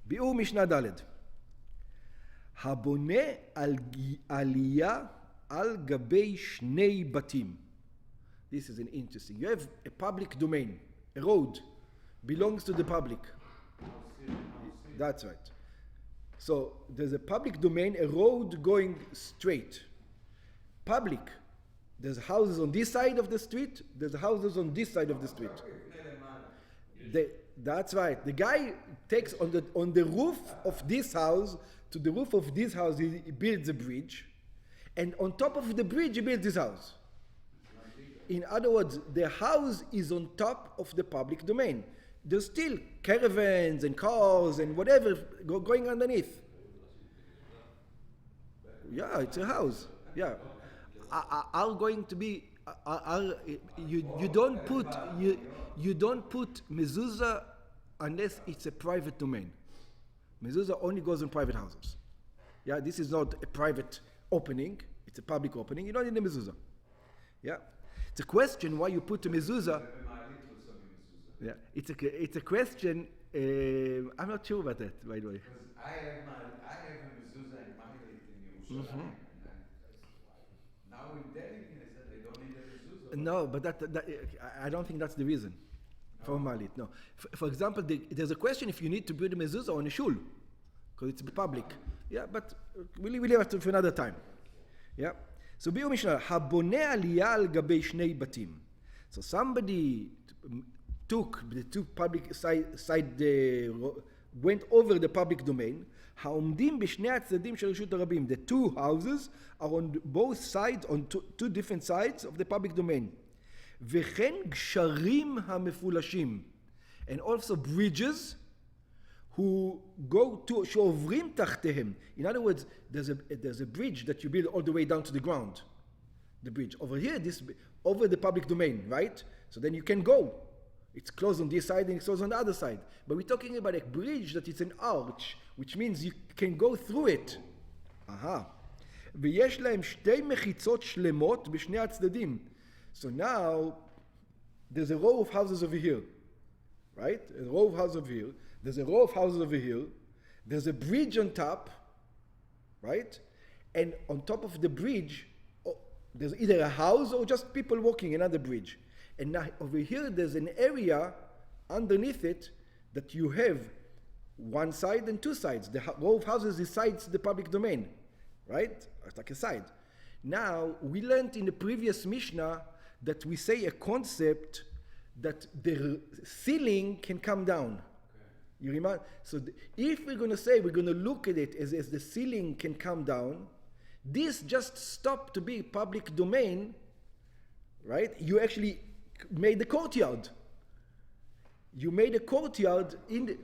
ביאור משנה ד' הבונה עלייה על גבי שני בתים. This is an interesting. You have a public domain, a road, belongs to the public. That's right. So there's a public domain, a road going straight. Public. There's houses on this side of the street, there's houses on this side of the street. That's right. The guy takes on the roof of this house, to the roof of this house, he builds a bridge. And on top of the bridge, he builds his house. In other words, the house is on top of the public domain. There's still caravans and cars and whatever going underneath. Yeah, it's a house. Yeah. Are going to be you don't put mezuzah unless it's a private domain. Mezuzah only goes in private houses. Yeah, this is not a private opening, it's a public opening. You don't need a mezuzah. Yeah. It's a question why you put a mezuzah. Yeah, it's a question. I'm not sure about that, by the way. Because I have a mezuzah in Mahilit in Yerushalayim. Now in Delhi, they don't need a mezuzah. No, but that I don't think that's the reason for Malit. No. For example, there's a question if you need to build a mezuzah on a shul, because it's public. Yeah, but we'll leave it for another time. Yeah. So ביאור משנה, הבונה עלייה על גבי שני בתים. So somebody took the two public side went over the public domain. העומדים בשני הצדדים של רשות הרבים. The two houses are on both sides, on two different sides of the public domain. וכן גשרים המפולשים. And also bridges who go to, שעוברים תחתיהם. In other words, there's a bridge that you build all the way down to the ground. The bridge. Over here, over the public domain, right? So then you can go. It's closed on this side and it's closed on the other side. But we're talking about a bridge that is an arch, which means you can go through it. ויש להם שתי מחיצות שלמות בשני הצדדים. So now, there's a row of houses over here. Right? A row of houses over here. There's a row of houses over here. There's a bridge on top. Right? And on top of the bridge, there's either a house or just people walking another bridge. And now over here, there's an area underneath it that you have one side and two sides. The row of houses is sides the public domain. Right? It's like a side. Now, we learned in the previous Mishnah that we say a concept that the ceiling can come down. Okay. You remember? So if we're going to say, we're going to look at it as the ceiling can come down, this just stopped to be public domain, right? You actually made the courtyard. You made a courtyard in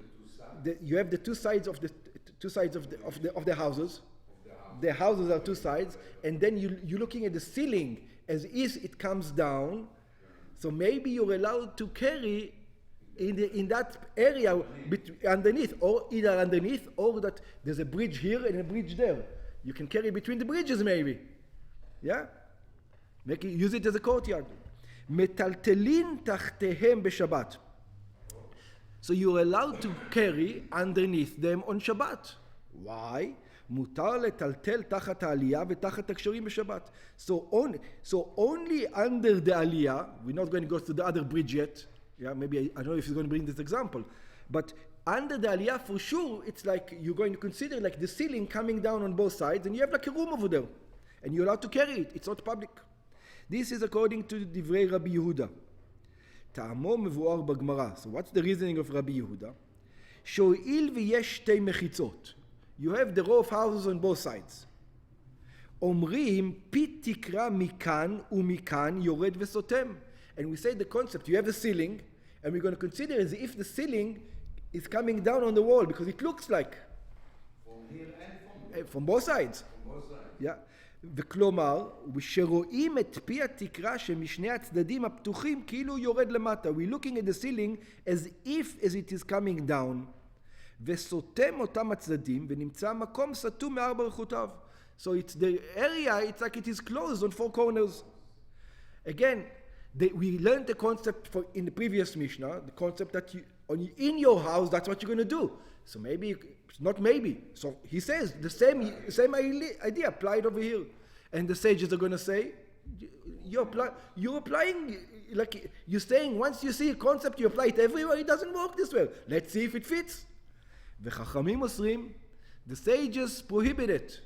you have the two sides of the houses. The houses are two sides, and then you're looking at the ceiling as if it comes down. So maybe you're allowed to carry in that area underneath, or either underneath, or that there's a bridge here and a bridge there. You can carry between the bridges, maybe. Yeah? Use it as a courtyard. מטלטלין תחתיהם בשבת. So you're allowed to carry underneath them on Shabbat. Why? מותר לטלטל תחת העלייה ותחת הקשרים בשבת. So only under the aliyah, we're not going to go to the other bridge yet. Yeah, maybe I don't know if he's going to bring this example. But under the aliyah, for sure, it's like you're going to consider like the ceiling coming down on both sides, and you have like a room over there. And you're allowed to carry it. It's not public. This is according to דברי Rabbi Yehuda. טעמו מבואר בגמרא. So what's the reasoning of Rabbi Yehuda? שהואיל ויש שתי מחיצות. You have the row of houses on both sides. אומרים, פי תקרה מכאן ומכאן יורד וסותם. And we say the concept, you have a ceiling, and we're going to consider as if the ceiling is coming down on the wall, because it looks like. From here and from both sides. From both sides. Yeah. וכלומר, שרואים את פי התקרה שמשני הצדדים הפתוחים כאילו יורד למטה. We're looking at the ceiling as it is coming down. וסותם אותם הצדדים, ונמצא מקום סתום מארבע רכותיו. So it's the area, it's like it is closed on four corners. Again, we learned the concept in the previous Mishnah, the concept that in your house, that's what you're going to do. So maybe, not maybe. So he says the same idea applied over here. And the sages are going to say, you're applying, like you're saying, once you see a concept, you apply it everywhere. It doesn't work this way. Let's see if it fits. וחכמים אוסרים, the sages prohibit it.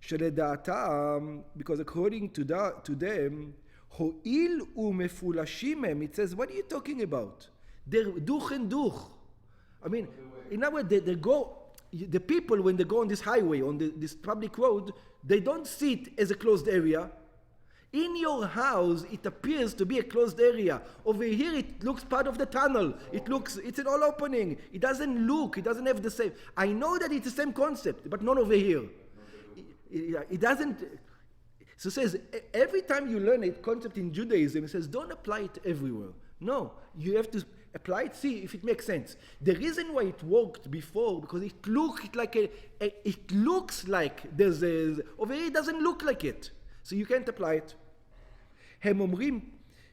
שלדעתם, because according to them, הואיל ומפולשים הם, it says, what are you talking about? They're duch and duch. I mean, in other words, the people, when they go on this highway, on this public road, they don't see it as a closed area. In your house, it appears to be a closed area. Over here, it looks part of the tunnel. It's an all opening. It doesn't have the same. I know that it's the same concept, but not over here. It doesn't. So it says, every time you learn a concept in Judaism, it says, don't apply it everywhere. No, you have to apply it, see if it makes sense. The reason why it worked before, because it looks like there's over here it doesn't look like it. So you can't apply it. הם אומרים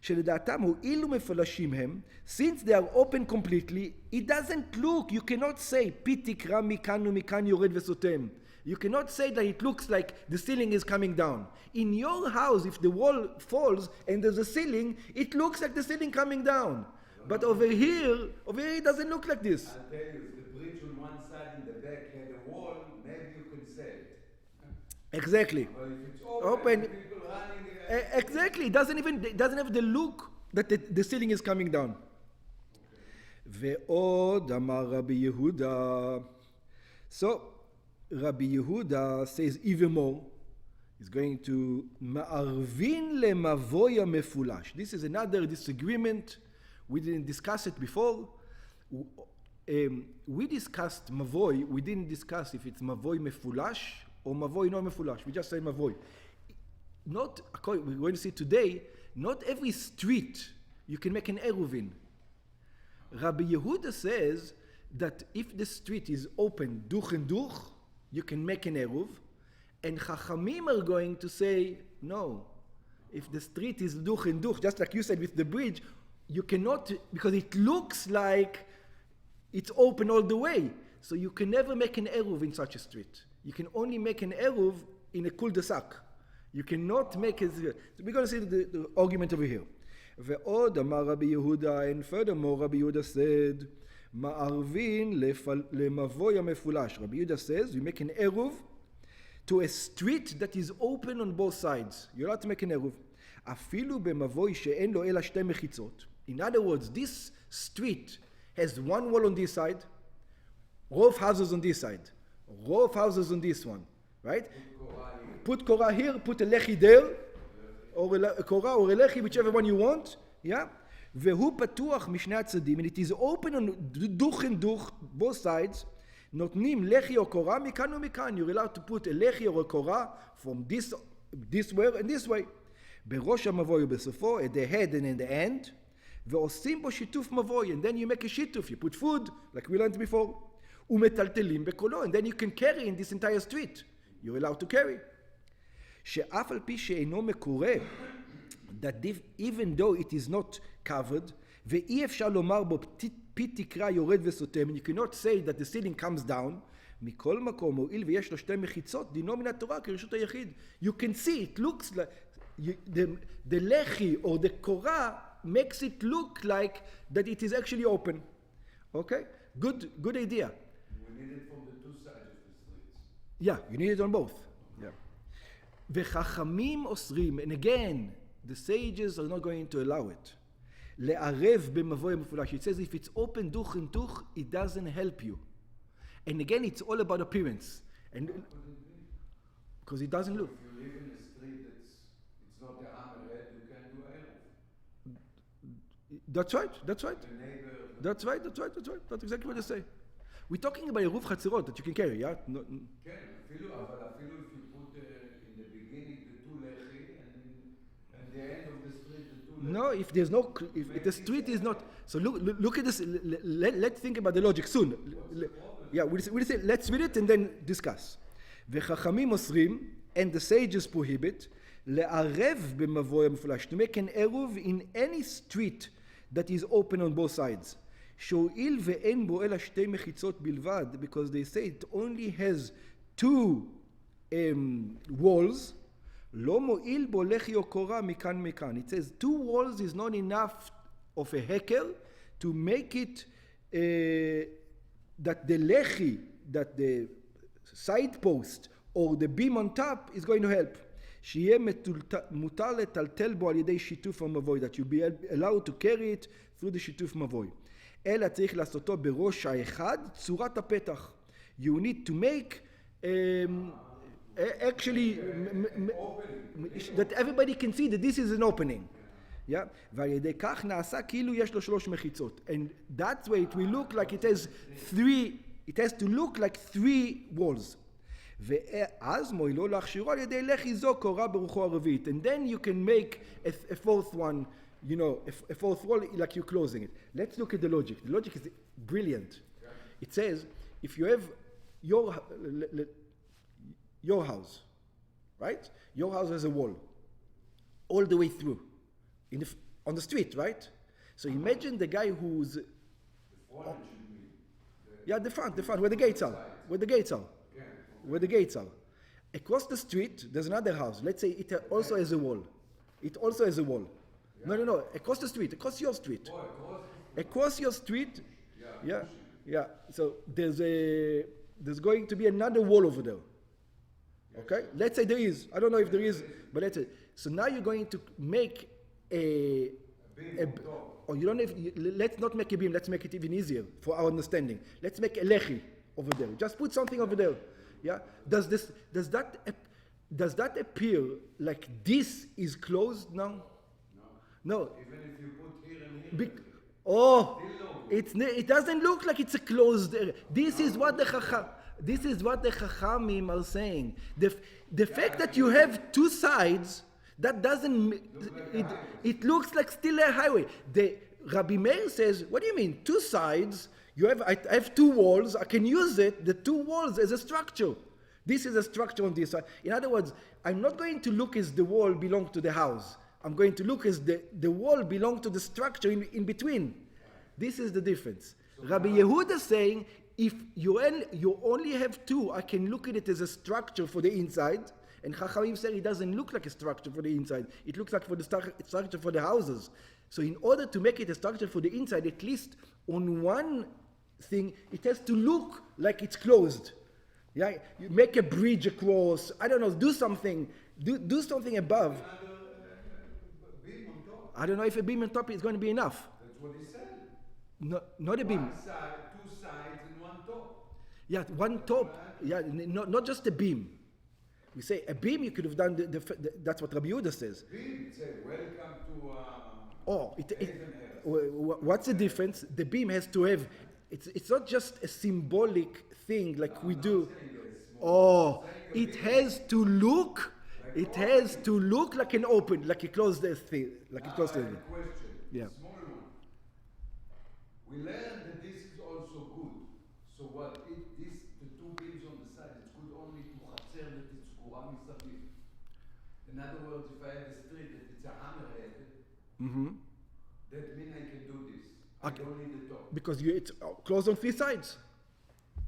שלדעתם הואילו מפולשים הם, since they are open completely, it doesn't look, you cannot say, פי תקרא מכאן ומכאן יורד וסותם. You cannot say that it looks like the ceiling is coming down. In your house, if the wall falls and there's a ceiling, it looks like the ceiling coming down. But over here it doesn't look like this. I'll tell you, if the bridge on one side and the back had a wall, maybe you can say it. Exactly. But if it's open, people running... Exactly. It doesn't have the look that the ceiling is coming down. ועוד אמר רבי יהודה. So, Rabbi Yehuda says even more. He's going to מערבין למבוי המפולש. This is another disagreement. We didn't discuss it before. We discussed mavoi. We didn't discuss if it's mavoi mefulash or mavoi no mefulash. We just say mavoi. Not, we're going to see today, not every street you can make an Eruvin. Rabbi Yehuda says that if the street is open, duch and duch, you can make an Eruv. And Chachamim are going to say, no. If the street is duch and duch, just like you said with the bridge, you cannot, because it looks like it's open all the way. So you can never make an Eruv in such a street. You can only make an Eruv in a cul-de-sac. You cannot make it. So we're going to see the argument over here. ועוד אמר רבי יהודה, and furthermore Rabbi Yehuda said, מערבין למבוי המפולש. Rabbi Yehuda says, you make an Eruv to a street that is open on both sides. You're allowed to make an Eruv. אפילו במבוי שאין לו אלא שתי מחיצות. In other words, this street has one wall on this side, row of houses on this side, row of houses on this one, right? Put Korah here, put a lechi there, or a Korah or a lechi, whichever one you want, yeah? והוא פתוח משני הצדדים, and it is open on דוך and דוך, both sides, נותנים לחי או קורה מכאן ומכאן. You're allowed to put a lechi or a Korah from this way and this way. בראש המבוי ובסופו, at the head and in the end, ועושים בו שיתוף מבוי, and then you make a שיתוף, you put food, like we learned before, ומטלטלים בקולו, and then you can carry in this entire street. You're allowed to carry. שאף על פי שאינו מקורה, that even though it is not covered, ואי אפשר לומר בו פי תקרה יורד וסותם, and you cannot say that the ceiling comes down, מכל מקום, הואיל ויש לו שתי מחיצות, דינו מן התורה כרשות היחיד. You can see, it looks like, the lechi or the korah makes it look like that it is actually open. Okay? Good idea. We need it from the two sides of the streets. Yeah, you need it on both. Yeah. וחכמים אוסרים, and again, the sages are not going to allow it. לערב במבוי המפולש. It says if it's open דוך and דוך, it doesn't help you. And again, it's all about appearance. And because it doesn't look. If you live in a street it's not a hammerhead, you can do Eruv. That's right. The neighbor. That's right. That's exactly what they say. We're talking about a roof chatzirot that you can carry, yeah? No, כן, אבל אפילו if you put in the beginning the two lechi and the end of the street the two lechi. No, if there's no, if the street is not, so look at this, let's think about the logic soon. Yeah, we'll say, let's read it and then discuss. וחכמים אוסרים, and the sages prohibit, לערב במבוי המפולש, to make an eruv in any street that is open on both sides. שהואיל ואין בו אלא שתי מחיצות בלבד, because they say it only has two walls, לא מועיל בו לחי או קורה מכאן מכאן. It says two walls is not enough of a hekel to make it that the lechi, that the side post or the beam on top is going to help. שיהיה מותר לטלטל בו על ידי שיתוף המבוי, that you be allowed to carry it through the שיתוף מבוי. אלא צריך לעשותו בראש האחד, צורת הפתח. You need to make actually that everybody can see that this is an opening. Yeah? ועל ידי כך נעשה כאילו יש לו 3 מחיצות. And that way it will look like it has to look like 3 walls. ואז מועילו להכשירו על ידי לחי זו קורה ברוחו הרביעית. And then you can make a fourth one, you know, a fourth wall like you're closing it. Let's look at the logic. The logic is brilliant. It says, if you have your house, right? Your house has a wall all the way through on the street, right? So imagine the guy who's the front where the gates are, where the gates are. Across the street there's another house. Let's say it also has a wall. No, across the street, across your street. Yeah. So there's going to be another wall over there. Okay? Let's say there is. I don't know if there is, but let's say. So now you're going to make let's not make a beam, let's make it even easier for our understanding. Let's make a lechi over there. Just put something over there. Yeah? Does that appear like this is closed now? No. Even if you put here and here. It doesn't look like it's a closed area. This is what the Chachamim are saying. The fact that you have 2 sides, that doesn't, it looks like still a highway. The Rabbi Meir says, what do you mean? 2 sides, I have 2 walls, I can use it, the 2 walls as a structure. This is a structure on this side. In other words, I'm not going to look as the wall belongs to the house. I'm going to look as the wall belongs to the structure in between. This is the difference. Rabbi Yehuda is saying, if you only have 2, I can look at it as a structure for the inside. And Chachamim said it doesn't look like a structure for the inside. It looks like for the structure for the houses. So in order to make it a structure for the inside, at least on one thing, it has to look like it's closed. Yeah, you make a bridge across. I don't know. Do something. Do something above. Beam on top. I don't know if a beam on top is going to be enough. That's what he said. No, not a beam. 1 side, 2 sides, and 1 top. Yeah, 1 top. Yeah, not just a beam. We say a beam. You could have done that's what Rabbi Yehuda says. Beam, it says, welcome to. What's the difference? The beam has to have. It's not just a symbolic thing like we do. It has to look. It has to look like an open, like a closed thing, like a closed thing. Question. Yeah. Small one. We learned that this is also good. So what? The 2 beams on the side, it's good only to chaser that it's gura misaviv. In other words, if I have a street that it's a hammerhead, that means I can do this. I don't need the top. Because it's closed on 3 sides.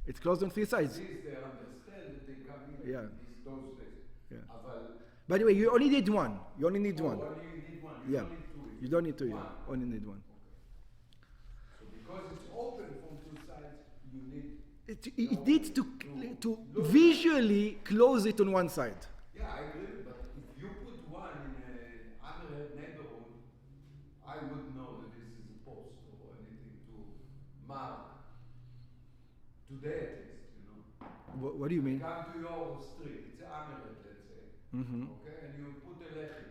It's closed on 3 sides. This they understand that they come in those days. Yeah. But by the way, you only need 1. You only need 1. only you need 1. Yeah. Don't need 2. You don't need 2. Yeah. One. Only need 1. So because it's open from 2 sides, you need. It needs to visually close it on 1 side. Yeah, I agree. But if you put 1 in a hammerhead neighborhood, I would know that this is a post or anything to mark. Today at least, you know. What do you mean? Come to your street. It's a hammerhead, let's say. Okay, and you put a lechi.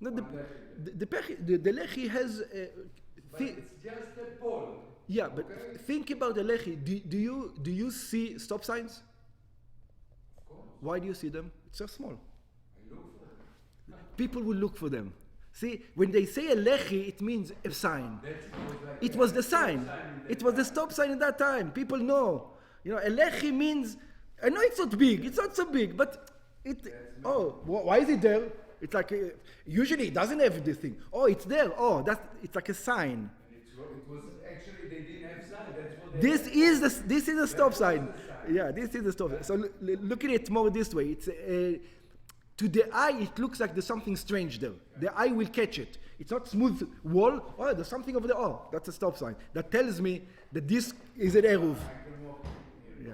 No, the lechi has. But it's just a pole. Yeah, but think about the lechi. Do you see stop signs? Of course. Why do you see them? It's so small. I look for them. People will look for them. See, when they say a lechi, it means a sign. Like It was the sign. It was the stop sign at that time. People know. You know, a lechi means. I know it's not big. It's not so big, but it. Why is it there? It's like usually it doesn't have this thing. Oh, it's there. Oh, it's like a sign. It was actually they This is a stop sign. Yeah, this is the stop sign. So look at it more this way. It's to the eye, it looks like there's something strange there. The eye will catch it. It's not smooth wall. Oh, there's something over there. Oh, that's a stop sign. That tells me that this is an eruv. Yeah.